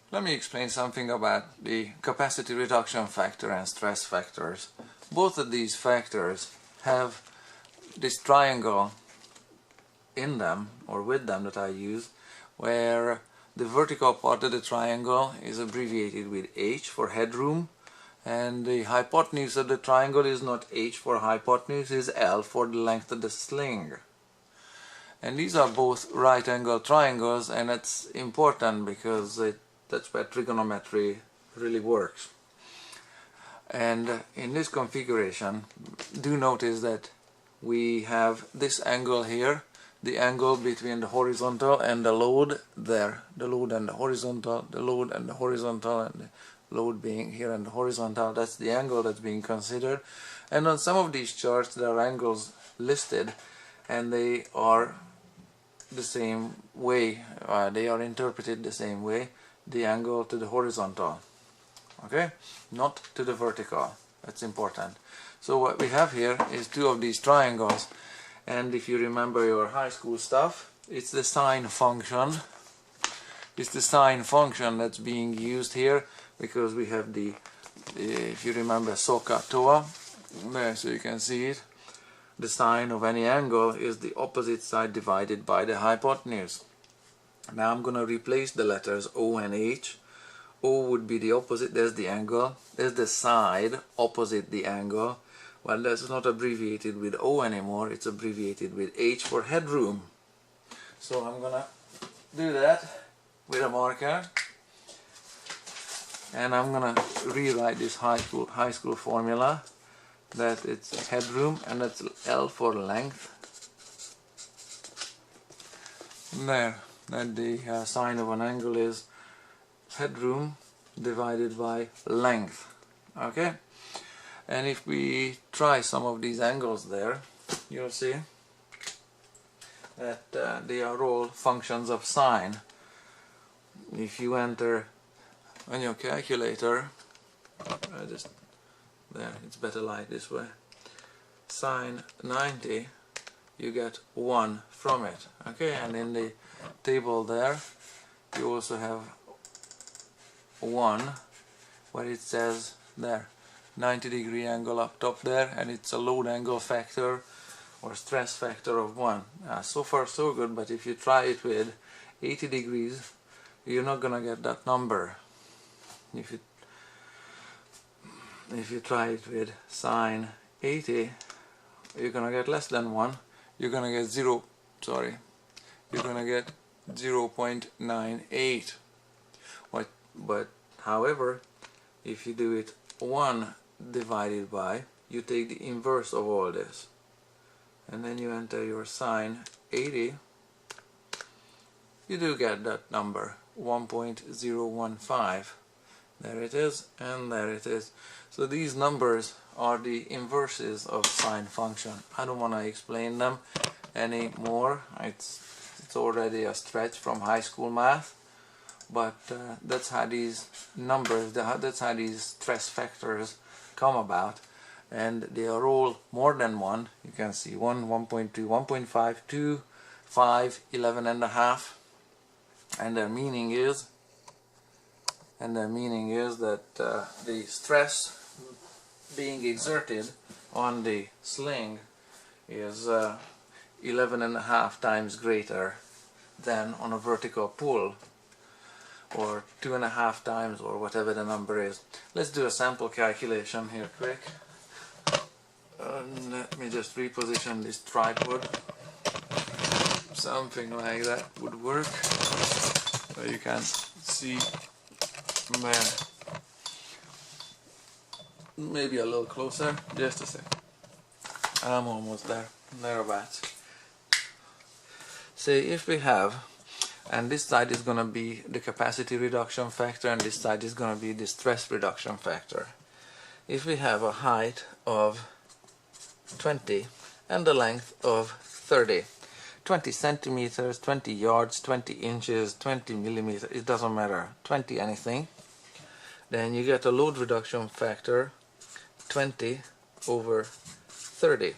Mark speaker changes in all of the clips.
Speaker 1: Let me explain something about the capacity reduction factor and stress factors. Both of these factors have this triangle in them, or with them, that I use, where the vertical part of the triangle is abbreviated with H for headroom, and the hypotenuse of the triangle is not H for hypotenuse, is L for the length of the sling. And these are both right angle triangles, and it's important because that's where trigonometry really works. And in this configuration, do notice that we have this angle here, the angle between the horizontal and the load there, the load and the horizontal, the load and the horizontal, and the load being here and the horizontal. That's the angle that's being considered. And on some of these charts there are angles listed, and they are the same way, they are interpreted the same way, the angle to the horizontal, okay, not to the vertical. That's important. So what we have here is two of these triangles, and if you remember your high school stuff, it's the sine function. It's the sine function that's being used here, because we have the if you remember SOHCAHTOA there, so you can see it. The sine of any angle is the opposite side divided by the hypotenuse. Now I'm going to replace the letters O and H. O would be the opposite, there's the angle, there's the side opposite the angle. Well, that's not abbreviated with O anymore, it's abbreviated with H for headroom. So I'm going to do that with a marker, and I'm going to rewrite this high school formula, that it's headroom, and that's L for length. There, that the sine of an angle is headroom divided by length. Okay, and if we try some of these angles there, you'll see that they are all functions of sine. If you enter on your calculator, there, it's better light this way, sine 90, you get 1 from it. Okay, and in the table there you also have 1 where it says there 90-degree angle up top there, and it's a load angle factor or stress factor of 1. So far so good, but if you try it with 80 degrees you're not gonna get that number. If you try it with sine 80, you're gonna get less than 1. You're gonna get 0.98. But however, if you do it 1 divided by, you take the inverse of all this, and then you enter your sine 80, you do get that number, 1.015. There it is, and there it is. So these numbers are the inverses of sine function. I don't want to explain them anymore. It's already a stretch from high school math, but that's how these numbers, that's how these stress factors come about, and they are all more than 1. You can see 1, 1.2, 1.5, 2, 5, 11.5, and their meaning is that the stress being exerted on the sling is 11.5 times greater than on a vertical pull, or 2.5 times, or whatever the number is. Let's do a sample calculation here quick. Let me just reposition this tripod. Something like that would work, so you can see there. Maybe a little closer, just a sec. I'm almost there, thereabouts. Say if we have, and this side is going to be the capacity reduction factor, and this side is going to be the stress reduction factor. If we have a height of 20 and a length of 30, 20 centimeters, 20 yards, 20 inches, 20 millimeters, it doesn't matter, 20 anything, then you get a load reduction factor 20 over 30,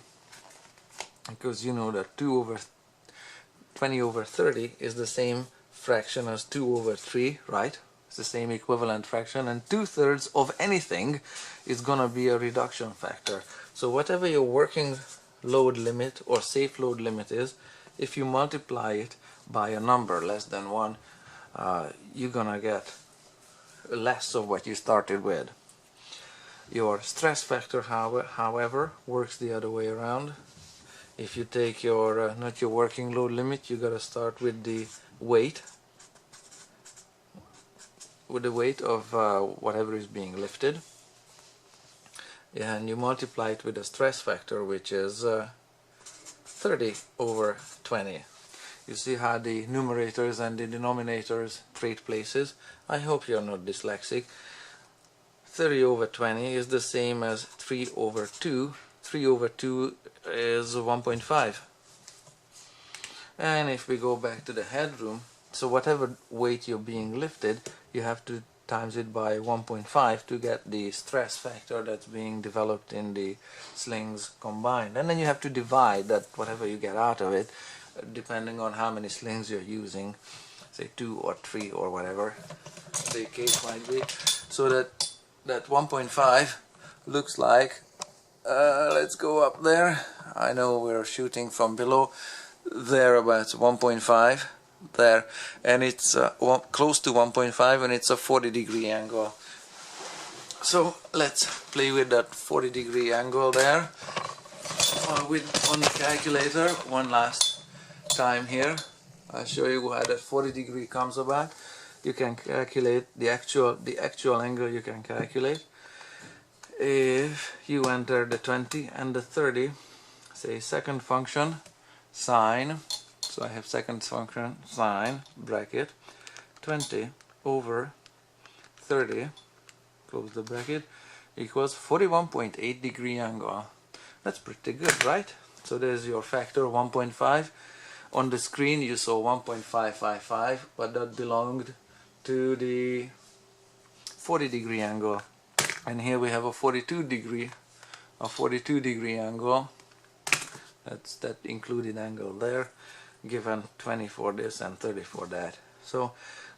Speaker 1: because you know that 20 over 30 is the same fraction as 2 over 3, right? It's the same equivalent fraction, and 2/3 of anything is gonna be a reduction factor. So whatever your working load limit or safe load limit is, if you multiply it by a number less than 1, you're gonna get less of what you started with. Your stress factor, however, works the other way around. If you take your not your working load limit, you gotta start with the weight, of whatever is being lifted, and you multiply it with a stress factor, which is 30/20. You see how the numerators and the denominators trade places? I hope you're not dyslexic. 30/20 is the same as 3/2. 3/2 is 1.5. And if we go back to the headroom, so whatever weight you're being lifted, you have to times it by 1.5 to get the stress factor that's being developed in the slings combined. And then you have to divide that whatever you get out of it, depending on how many slings you're using, say 2 or 3 or whatever the case might be. So that 1.5 looks like, let's go up there. I know we're shooting from below. There about 1.5 there, and it's close to 1.5, and it's a 40-degree angle. So let's play with that 40-degree angle there on the calculator one last time here. I'll show you how that 40-degree comes about. You can calculate the actual angle. You can calculate if you enter the 20 and the 30, say second function sine. So I have second function sine bracket 20/30, close the bracket, equals 41.8-degree angle. That's pretty good, right? So there's your factor 1.5. On the screen you saw 1.555, but that belonged to the 40-degree angle. And here we have a 42-degree angle. That's that included angle there, given 20 for this and 30 for that. So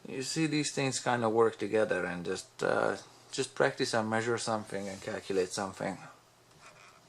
Speaker 1: you see these things kind of work together, and just practice and measure something and calculate something.